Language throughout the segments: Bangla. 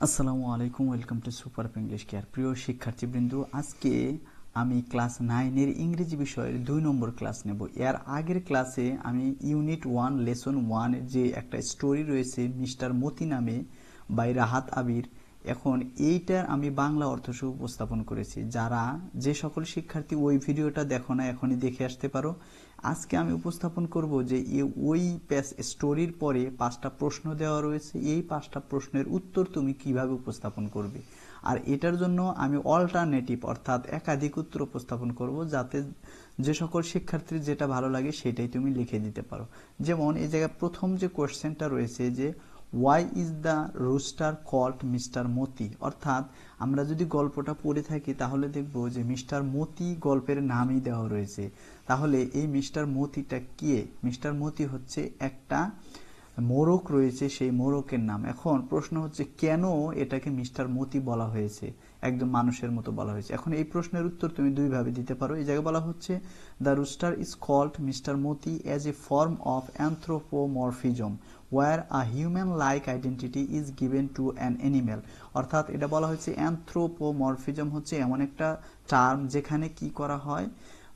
আসসালামু আলাইকুম, welcome to super up English care. প্রিয় শিক্ষার্থীবৃন্দ, আজকে আমি ক্লাস 9-এর ইংরেজি বিষয়ের 2 নম্বর ক্লাস নেব। এর আগের ক্লাসে আমি ইউনিট 1 লেসন 1 যে একটা স্টোরি রয়েছে মিস্টার মতি নামে বাই রাহাত আবির, এখন এইটার আমি বাংলা অর্থ সহ উপস্থাপন করেছি। যারা যে সকল শিক্ষার্থী ওই ভিডিওটা দেখো না, এখনই দেখে আসতে পারো। আজকে আমি উপস্থাপন করব যে ওই স্টোরির পরে 5টা প্রশ্ন দেওয়া রয়েছে, এই 5টা প্রশ্নের উত্তর তুমি কিভাবে উপস্থাপন করবে। আর এটার জন্য আমি অল্টারনেটিভ অর্থাৎ একাধিক উত্তর উপস্থাপন করব, যাতে যে সকল শিক্ষার্থীর যেটা ভালো লাগে সেটাই তুমি লিখে দিতে পারো। যেমন এই জায়গায় প্রথম যে কোয়েশ্চেনটা রয়েছে যে why is the rooster called mister Moti, অর্থাৎ আমরা যদি গল্পটা পড়ে থাকি তাহলে দেখব যে মিস্টার মতি গল্পের নামই দেওয়া রয়েছে। তাহলে এই মিস্টার মতিটা কে? মিস্টার মতি হচ্ছে একটা মোরক রয়েছে, সেই মোরকের নাম। এখন প্রশ্ন হচ্ছে কেন এটাকে মিস্টার মতি বলা হয়েছে, একদম মানুষের মতো বলা হয়েছে। এখন এই প্রশ্নের উত্তর তুমি দুইভাবে দিতে পারো। এই জায়গায় বলা হচ্ছে the rooster is called mister Moti as a form of anthropomorphism where a human like identity is given to an animal. অর্থাৎ এটা বলা হয়েছে অ্যানথ্রোপোমরফিজম হচ্ছে এমন একটা টার্ম যেখানে কি করা হয়,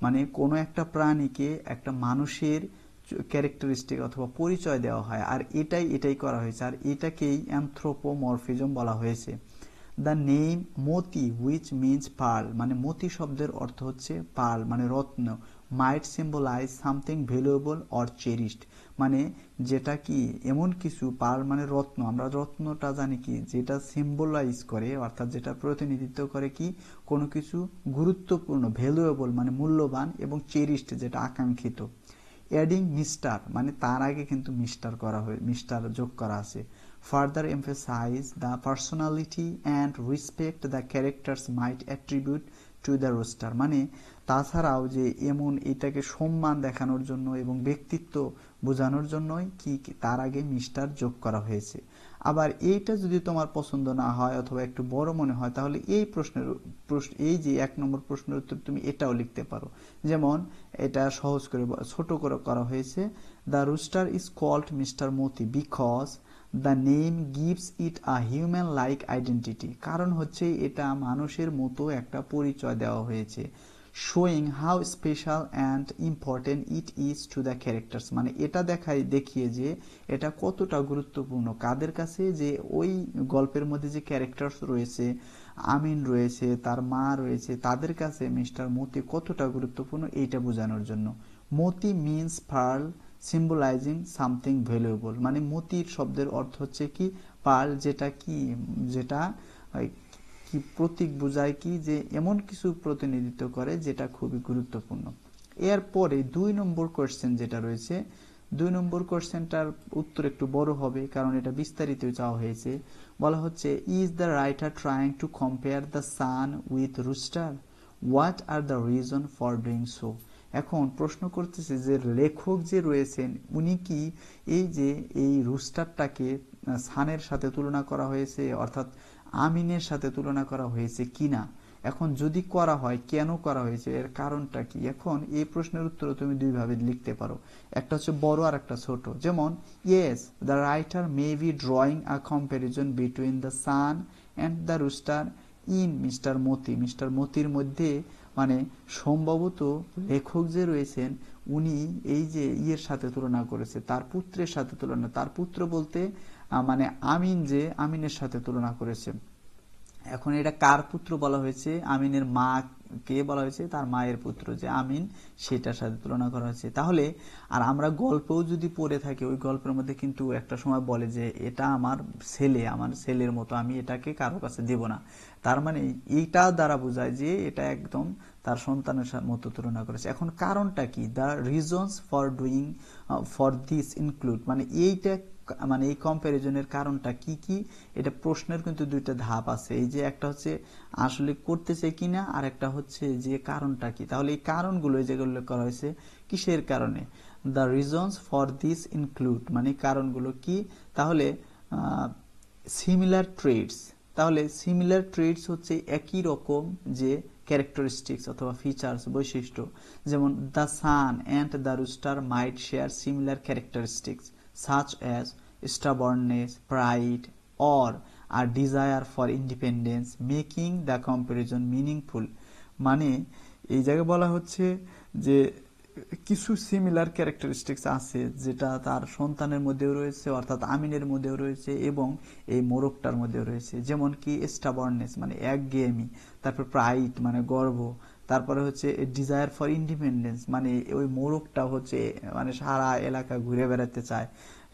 মানে কোনো একটা প্রাণীকে একটা মানুষের ক্যারেক্টারিস্টিক অথবা পরিচয় দেওয়া হয়, আর এটাই করা হয়েছে, আর এটাকেই অ্যানথ্রোপোমরফিজম বলা হয়েছে। The name Moti which means pearl, মানে মতি শব্দের অর্থ হচ্ছে পার্ল মানে রত্ন, might symbolize something valuable or cherished, মানে যেটা কি এমন কিছু, পার্ল মানে রত্ন, আমরা রত্নটা জানি কি যেটা সিম্বলাইজ করে অর্থাৎ যেটা প্রতিনিধিত্ব করে কি কোনো কিছু গুরুত্বপূর্ণ, ভ্যালুয়েবল মানে মূল্যবান, এবং চেরিশড যেটা আকাঙ্ক্ষিত। অ্যাডিং মিস্টার মানে তার আগে কিন্তু মিস্টার যোগ করা আছে। Further emphasise the personality and respect the characters might attribute to the rooster, মানে তাছাড়াও যে এমন এটাকে সম্মান দেখানোর জন্য এবং ব্যক্তিত্ব বোঝানোর জন্যই কি তার আগে মিস্টার যোগ করা হয়েছে। আবার এইটা যদি তোমার পছন্দ না হয় অথবা একটু বড় মনে হয়, তাহলে এই এই যে 1 নম্বর প্রশ্নের উত্তর তুমি এটাও লিখতে পারো। যেমন এটা সহজ করে ছোট করে করা হয়েছে, the rooster is called mister Moti because the name gives it a human like identity, কারণ হচ্ছে এটা মানুষের মতো একটা পরিচয় দেওয়া হয়েছে। Showing how special and important it is to the characters, মানে এটা দেখিয়ে যে এটা কতটা গুরুত্বপূর্ণ কাদের কাছে, যে ওই গল্পের মধ্যে যে ক্যারেক্টার্স রয়েছে, আমিন রয়েছে, তার মা রয়েছে, তাদের কাছে মিস্টার মতি কতটা গুরুত্বপূর্ণ এইটা বোঝানোর জন্য। Moti means pearl symbolizing something valuable, মানে মতির শব্দের অর্থ হচ্ছে কি পার্ল, যেটা কি প্রতীক বোঝায় কি যে এমন কিছু প্রতিনিধিত্ব করে যেটা খুবই গুরুত্বপূর্ণ। এরপরে 2 নম্বর কোয়েশ্চেন যেটা রয়েছে, 2 নম্বর কোয়েশ্চেনটার উত্তর একটু বড় হবে কারণ এটা বিস্তারিত চাওয়া হয়েছে। বলা হচ্ছে is the writer trying to compare the son with rooster, what are the reason for doing so. এখন প্রশ্ন করতেছে যে লেখক যে রয়েছেন উনি কি এই রুস্টারটাকে সানের সাথে তুলনা করা হয়েছে অর্থাৎ আমিনের সাথে তুলনা করা হয়েছে কিনা, এখন যদি করা হয় কেন করা হয়েছে, এর কারণটা কি। এখন এই প্রশ্নের উত্তর তুমি দুইভাবে লিখতে পারো, একটা হচ্ছে বড় আর একটা ছোট। যেমন yes the writer may be drawing a comparison between the son and the rooster in mister Moti, mister মতির মধ্যে, মানে সম্ভবত লেখক যে রয়েছেন উনি এই যে ইয়ের সাথে তুলনা করেছে, তার পুত্রের সাথে তুলনা, তার পুত্র বলতে মানে আমিনের সাথে তুলনা করেছে। এখন এটা কার পুত্র বলা হয়েছে, আমিনের মা কে বলা হয়েছে, তার মায়ের পুত্র যে আমিন সেটার সাথে তুলনা করা হয়েছে। তাহলে আর আমরা গল্পও যদি পড়ে থাকি, ওই গল্পের মধ্যে কিন্তু একটা সময় বলে যে এটা আমার ছেলের মতো, আমি এটাকে কারো কাছে দেব না। তার মানে এইটা দ্বারা বোঝায় যে এটা একদম তার সন্তানের মতো তুলনা করেছে। এখন কারণটা কি, the reasons for this include, মানে এইটা মানে এই কম্প্যারিজনের কারণটা কি কি, এটা প্রশ্নের কিন্তু 2টা ধাপ আছে। এই যে একটা হচ্ছে আসলে করতেছে কিনা, আর একটা হচ্ছে যে কারণটা কি। তাহলে এই কারণগুলো এই জায়গায় উল্লেখ করা হয়েছে কিসের কারণে, the reasons for this include, মানে কারণগুলো কি। তাহলে সিমিলার ট্রেডস, তাহলে সিমিলার ট্রেডস হচ্ছে একই রকম যে ক্যারেক্টারিস্টিক্স অথবা ফিচার্স বৈশিষ্ট্য। যেমন the son and the rooster might share similar characteristics such as stubbornness, pride, or a desire for independence, making the comparison meaningful. মানে এই জায়গায় বলা হচ্ছে যে কিছু সিমিলার ক্যারেক্টারিস্টিক্স আছে যেটা তার সন্তানের মধ্যেও রয়েছে, অর্থাৎ আমিনের মধ্যেও রয়েছে এবং এই মোরগটার মধ্যেও রয়েছে। যেমন কি স্টাবার্নেস মানে একঘেয়েমি, তারপর প্রাইড মানে গর্ব, তারপরে হচ্ছে ডিজায়ার ফর ইন্ডিপেন্ডেন্স মানে ওই মোরগটা হচ্ছে মানে সারা এলাকা ঘুরে বেড়াতে চায়,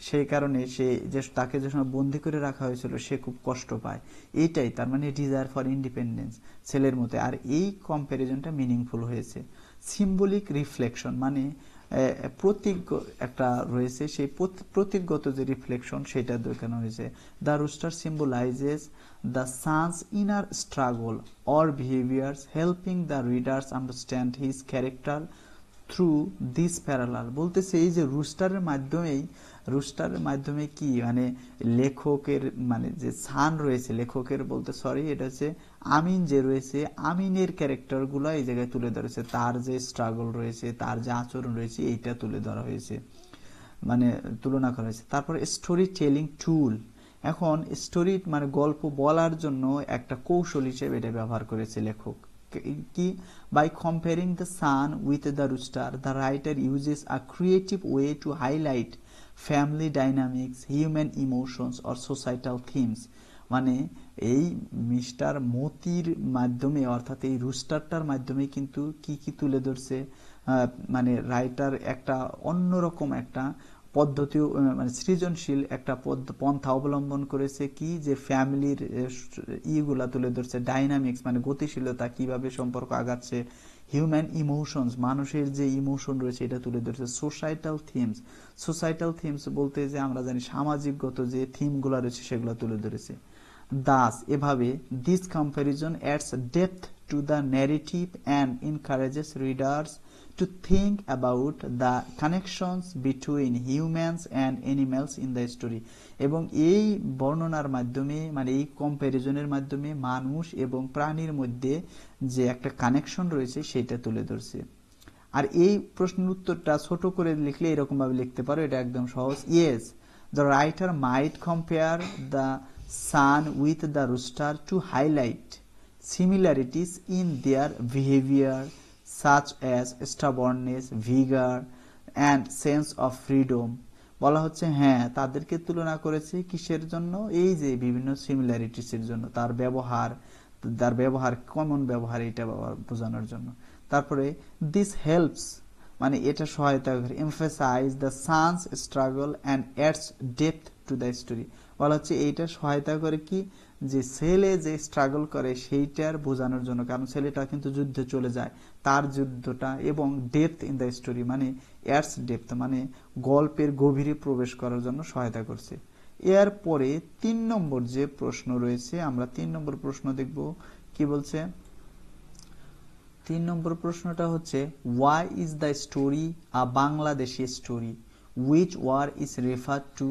সেই কারণে সে যে তাকে যে সময় বন্দি করে রাখা হয়েছিল সে খুব কষ্ট পায়। এইটাই তার মানে ডিজায়ার ফর ইন্ডিপেন্ডেন্স ছেলের মধ্যে। আর এই কম্প্যারিজনটা মিনিংফুল হয়েছে। সিম্বলিক রিফ্লেকশন মানে প্রতীক একটা রয়েছে, সেই প্রতীকগত যে রিফ্লেকশন সেটা দেখানো হয়েছে। The rooster symbolises the son's inner struggle or behaviours, helping the readers understand his character through this parallel. বলতেছে এই যে রুস্টারের মাধ্যমে কি মানে লেখকের মানে যে সান রয়েছে লেখকের বলতে সরি এটা হচ্ছে আমিন যে রয়েছে, আমিনের ক্যারেক্টারগুলো এই জায়গায় তুলে ধরেছে, তার যে স্ট্রাগল রয়েছে, তার যে আচরণ রয়েছে এইটা তুলে ধরা হয়েছে, মানে তুলনা করা হয়েছে। তারপর স্টোরি টেলিং টুল, এখন স্টোরি মানে গল্প বলার জন্য একটা কৌশল হিসেবে এটা ব্যবহার করেছে লেখক। কি by comparing the sun with the rooster, the writer uses a creative way to highlight family dynamics, human emotions or societal themes. মানে এই মিস্টার মতির মাধ্যমে অর্থাৎ এই রুস্টারটার মাধ্যমে কিন্তু কি কি তুলে ধরছে, মানে রাইটার একটা অন্যরকম একটা পদ্ধতি মানে সৃজনশীল একটা পন্থা অবলম্বন করেছে, কি যে ফ্যামিলির ইগুলা তুলে ধরছে, ডাইনামিক্স মানে গতিশীলতা কিভাবে সম্পর্ক আগাচ্ছে, হিউম্যান ইমোশনস মানুষের যে ইমোশন রয়েছে এটা তুলে ধরছে, সোসাইটাল থিমস বলতে যে আমরা জানি সামাজিকগত যে থিমগুলো রয়েছে সেগুলো তুলে ধরেছে। দাস এভাবে this comparison ads depth to the narrative and encourages readers to think about the connections between humans and animals in the story. এবং এই বর্ণনার মাধ্যমে মানে এই কম্প্যারিজনের মাধ্যমে মানুষ এবং প্রাণীর মধ্যে যে একটা কানেকশন রয়েছে সেটা তুলে ধরছে। আর এই প্রশ্নের উত্তরটা ছোট করে লিখলে এরকম ভাবে লিখতে পারো, এটা একদম সহজ। Yes, the writer might compare the son with the rooster to highlight similarities in their behavior such as stubbornness, vigor and sense of freedom. বলা হচ্ছে হ্যাঁ তাদেরকে তুলনা করেছে কিসের জন্য, এই যে বিভিন্ন সিমিলারিটিস এর জন্য, তার ব্যবহার কমন ব্যবহার এটা বোঝানোর জন্য। তারপরে দিস হেল্পস মানে এটা সহায়তা করে emphasise the son's struggle and adds depth to the story. বলা হচ্ছে এইটা সহায়তা করে কি যে ছেলে যে স্ট্রাগল করে সেইটার বোঝানোর জন্য, কারণ ছেলেটা কিন্তু যুদ্ধে চলে যায়, তার যুদ্ধটা এবং ডেপথ ইন দ্য স্টোরি মানে অ্যাডস ডেপথ মানে গল্পের গভীরে প্রবেশ করার জন্য সহায়তা করছে। এরপরে 3 নম্বর যে প্রশ্ন রয়েছে আমরা 3 নম্বর প্রশ্ন দেখব কি বলছে। 3 নম্বর প্রশ্নটা হচ্ছে why is the story a Bangladeshi story, which war is referred to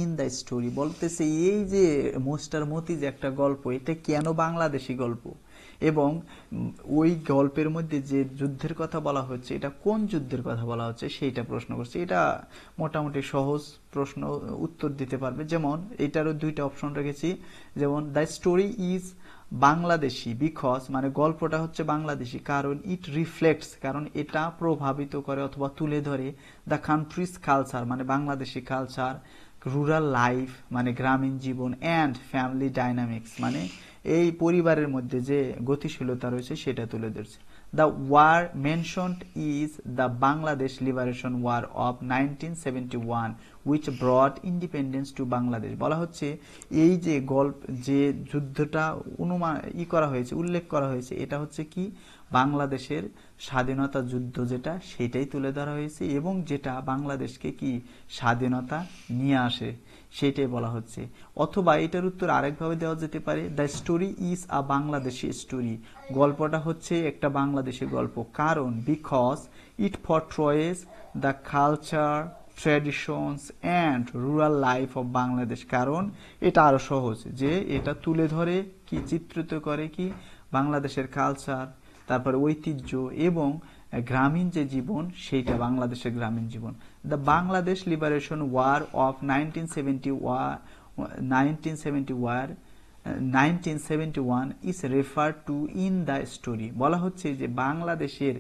in the story। বলতেছে এই যে মোস্টার মতি যে একটা গল্প এটা কেন বাংলাদেশি গল্প, এবং ওই গল্পের মধ্যে যে যুদ্ধের কথা বলা হচ্ছে এটা কোন যুদ্ধের কথা বলা হচ্ছে সেইটা প্রশ্ন করছে। এটা মোটামুটি সহজ প্রশ্ন, উত্তর দিতে পারবে। যেমন এটারও 2টা অপশন রেখেছি, যেমন the story is Bangladeshi because মানে গল্পটা হচ্ছে বাংলাদেশি কারণ ইট রিফ্লেক্টস কারণ এটা প্রভাবিত করে অথবা তুলে ধরে দ্য কান্ট্রিজ কালচার মানে বাংলাদেশি কালচার, রুরাল লাইফ মানে গ্রামীণ জীবন, অ্যান্ড ফ্যামিলি ডাইনামিক্স মানে এই পরিবারের মধ্যে যে গতিশীলতা রয়েছে সেটা তুলে ধরছে। The war mentioned is the Bangladesh liberation war of 1971 which brought independence to Bangladesh. বলা হচ্ছে এই যে যে যুদ্ধটা উল্লেখ করা হয়েছে এটা হচ্ছে কি বাংলাদেশের স্বাধীনতা যুদ্ধ যেটা সেটাই তুলে ধরা হয়েছে এবং যেটা বাংলাদেশকে কি স্বাধীনতা নিয়ে আসে সেটাই বলা হচ্ছে। অথবা এটার উত্তর আরেকভাবে দেওয়া যেতে পারে the story is a Bangladeshi story, গল্পটা হচ্ছে একটা বাংলাদেশি গল্প কারণ because it portrays the culture, traditions and rural life of Bangladesh, কারণ এটা আরো সহজ যে এটা তুলে ধরে কি চিত্রিত করে কি বাংলাদেশের কালচার, তারপর ঐতিহ্য এবং গ্রামীণ যে জীবন সেইটা বাংলাদেশের গ্রামীণ জীবন। The Bangladesh liberation war of 1970 1971 is referred to in the story। বলা হচ্ছে যে বাংলাদেশের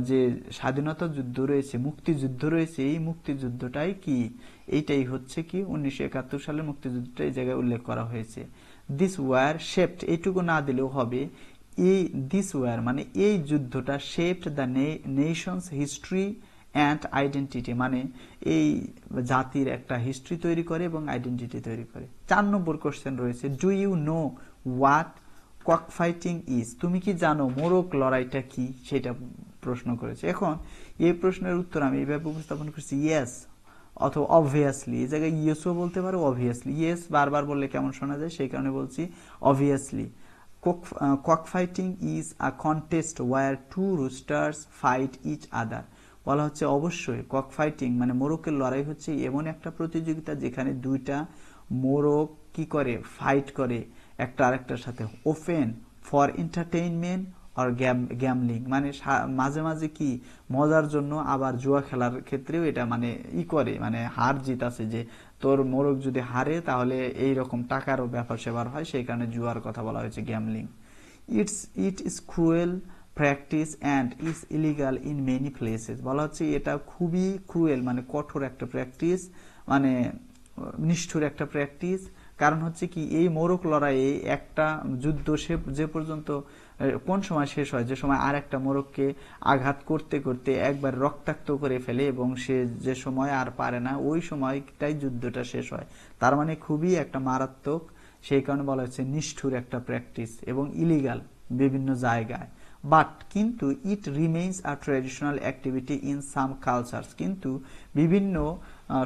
যে স্বাধীনতা যুদ্ধ রয়েছে, মুক্তিযুদ্ধ রয়েছে, এই মুক্তিযুদ্ধটাই কি, এইটাই হচ্ছে কি 1971 সালের মুক্তিযুদ্ধটা এই জায়গায় উল্লেখ করা হয়েছে। দিস ওয়ার শেপড, এইটুকু না দিলেও হবে, এই দিস ওয়ার মানে এই যুদ্ধটা shaped the Nations history and identity, মানে এই জাতির একটা হিস্ট্রি তৈরি করে এবং আইডেন্টিটি তৈরি করে। 4 নম্বর কোশ্চেন রয়েছে, do you know what cock fighting is, তুমি কি জানো মোরগ লড়াইটা কি, সেটা প্রশ্ন করেছে। এখন এই প্রশ্নের উত্তর আমি এইভাবে উপস্থাপন করছি, ইয়েস অথবা অবভিয়াসলি। এই জায়গায় ইয়েসও বলতে পারো, অবভিয়াসলি। ইয়েস বারবার বললে কেমন শোনা যায়, সেই কারণে বলছি obviously. cockfighting is a contest where two roosters fight each other। বলা হচ্ছে অবশ্যই কক ফাইটিং মানে মোরগের লড়াই হচ্ছে এমন একটা প্রতিযোগিতা যেখানে দুইটা মোরগ কি করে, ফাইট করে একটা আরেকটার সাথে। ওপেন ফর এন্টারটেইনমেন্ট আর গ্যামলিং, মানে মাঝে মাঝে কি মজার জন্য, আবার জুয়া খেলার ক্ষেত্রেও এটা মানে করে, মানে হার জিত আছে, যে তোর মোরগ যদি হারে তাহলে এই রকম টাকারও ব্যাপার সেবার হয়, সেই কারণে জুয়ার কথা বলা হয়েছে gambling. It is cruel practice and is illegal in many places. বলা হচ্ছে এটা খুবই ক্রুয়েল মানে কঠোর একটা প্র্যাকটিস, মানে নিষ্ঠুর একটা প্র্যাকটিস। কারণ হচ্ছে কি এই মোরগ লড়াইয়ে একটা যুদ্ধ সে যে পর্যন্ত কোন সময় শেষ হয়, যে সময় আর একটা মোরগকে আঘাত করতে করতে একবার রক্তাক্ত করে ফেলে এবং সে যে সময় আর পারে না, ওই সময়টাই যুদ্ধটা শেষ হয়। তার মানে খুবই একটা মারাত্মক, সেই কারণে বলা হচ্ছে নিষ্ঠুর একটা প্র্যাকটিস এবং ইলিগাল বিভিন্ন জায়গায়। বাট কিন্তু it remains a traditional activity in some cultures, কিন্তু বিভিন্ন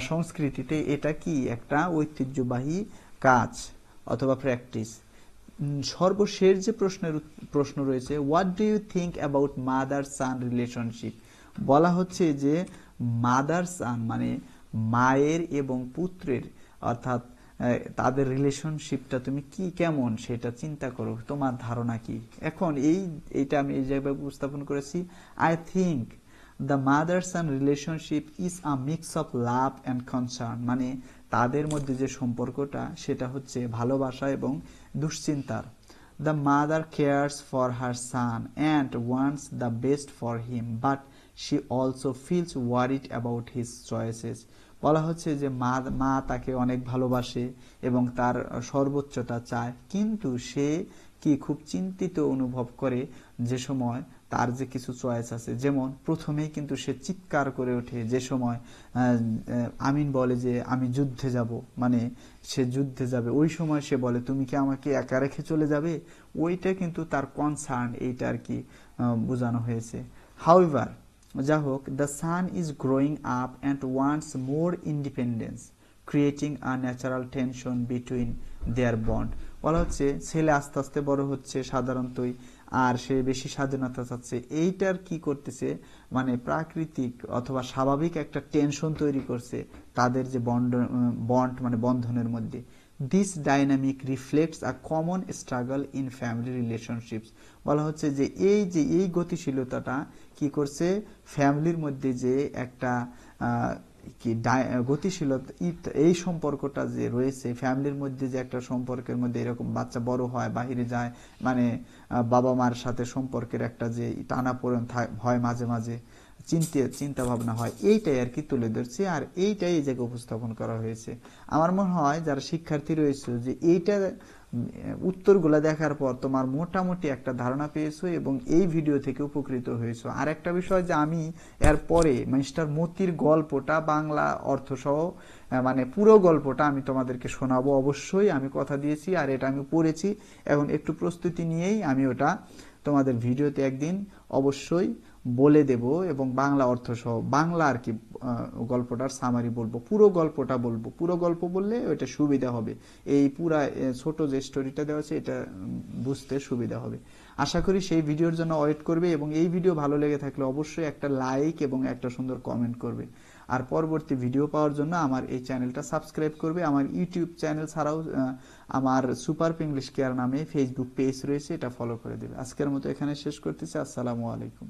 সংস্কৃতিতে এটা কি একটা ঐতিহ্যবাহী কাজ অথবা প্র্যাকটিস। সর্বশেষ যে প্রশ্ন রয়েছে, what do you think about mother son relationship. বলা হচ্ছে যে মাদার সান মানে মায়ের এবং পুত্রের, অর্থাৎ তাদের রিলেশনশিপটা তুমি কি কেমন সেটা চিন্তা করো, তোমার ধারণা কি। এখন এইটা আমি এই জায়গায় উপস্থাপন করেছি, I think the mother son relationship is a mix of love and concern, মানে তাদের মধ্যে যে সম্পর্কটা সেটা হচ্ছে ভালোবাসা এবং দুশ্চিন্তার। The mother cares for her son and wants the best for him, but she also feels worried about his choices. বলা হচ্ছে যে মা তাকে অনেক ভালোবাসে এবং তার সর্বোচ্চটা চায়, কিন্তু সে কি খুব চিন্তিত অনুভব করে যে সময় তার যে কিছু চয়েস আছে। যেমন প্রথমেই কিন্তু সে চিৎকার করে ওঠে যে সময় আমিন বলে যে আমি যুদ্ধে যাব, মানে সে যুদ্ধে যাবে, ওই সময় সে বলে তুমি কি আমাকে একা রেখে চলে যাবে, ওইটা কিন্তু তার কনসার্ন, এইটা আর কি বোঝানো হয়েছে। হাউএভার, যা হোক, the sun is growing up and wants more independence creating a natural tension between there bond. বলা হচ্ছে ছেলে আস্তে আস্তে বড় হচ্ছে সাধারণতই, আর সে বেশি স্বাধীনতা চাচ্ছে, এইটার কি করতেছে মানে প্রাকৃতিক অথবা স্বাভাবিক একটা টেনশন তৈরি করছে তাদের যে বন্ড মানে বন্ধনের মধ্যে। This dynamic reflects a common struggle in family relationships. বলা হচ্ছে যে এই গতিশীলতাটা কি করছে, ফ্যামিলির মধ্যে যে একটা কি গতিশীলতা, এই সম্পর্কটা যে রয়েছে ফ্যামিলির মধ্যে, যে একটা সম্পর্কের মধ্যে এরকম বাচ্চা বড় হয়, বাহিরে যায়, মানে বাবা মার সাথে সম্পর্কের একটা যে টানাপোড়েন হয়, মাঝে মাঝে চিন্তা ভাবনা হয়, এইটাই আর কি তুলে ধরছে, আর এইটাই এই জায়গায় উপস্থাপন করা হয়েছে। আমার মনে হয় যারা শিক্ষার্থী রয়েছে যে এইটা উত্তরগুলা দেখার পর তোমার মোটামুটি একটা ধারণা পেয়েছো এবং এই ভিডিও থেকে উপকৃত হয়েছো। আর একটা বিষয় যে আমি এর পরে মিস্টার মতির গল্পটা বাংলা অর্থ সহ মানে পুরো গল্পটা আমি তোমাদেরকে শোনাবো অবশ্যই, আমি কথা দিয়েছি, আর এটা আমি পড়েছি, এখন একটু প্রস্তুতি নিয়েই আমি ওটা তোমাদের ভিডিওতে একদিন অবশ্যই বলে দেব এবং বাংলা অর্থ সহ বাংলা আর কি গল্পটার সামারি বলবো, পুরো গল্পটা বলবো। পুরো গল্প বললে ওইটা সুবিধা হবে, এই পুরা ছোট যে স্টোরিটা দেওয়া আছে এটা বুঝতে সুবিধা হবে। আশা করি সেই ভিডিওর জন্য ওয়েট করবে এবং এই ভিডিও ভালো লেগে থাকলে অবশ্যই একটা লাইক এবং একটা সুন্দর কমেন্ট করবে। আর পরবর্তী ভিডিও পাওয়ার জন্য আমার এই চ্যানেলটা সাবস্ক্রাইব করবে। আমার ইউটিউব চ্যানেল ছাড়াও আমার সুপার ইংলিশ কেয়ার নামে ফেসবুক পেজ রয়েছে, এটা ফলো করে দেবে। আজকের মতো এখানে শেষ করতেছি। আসসালামু আলাইকুম।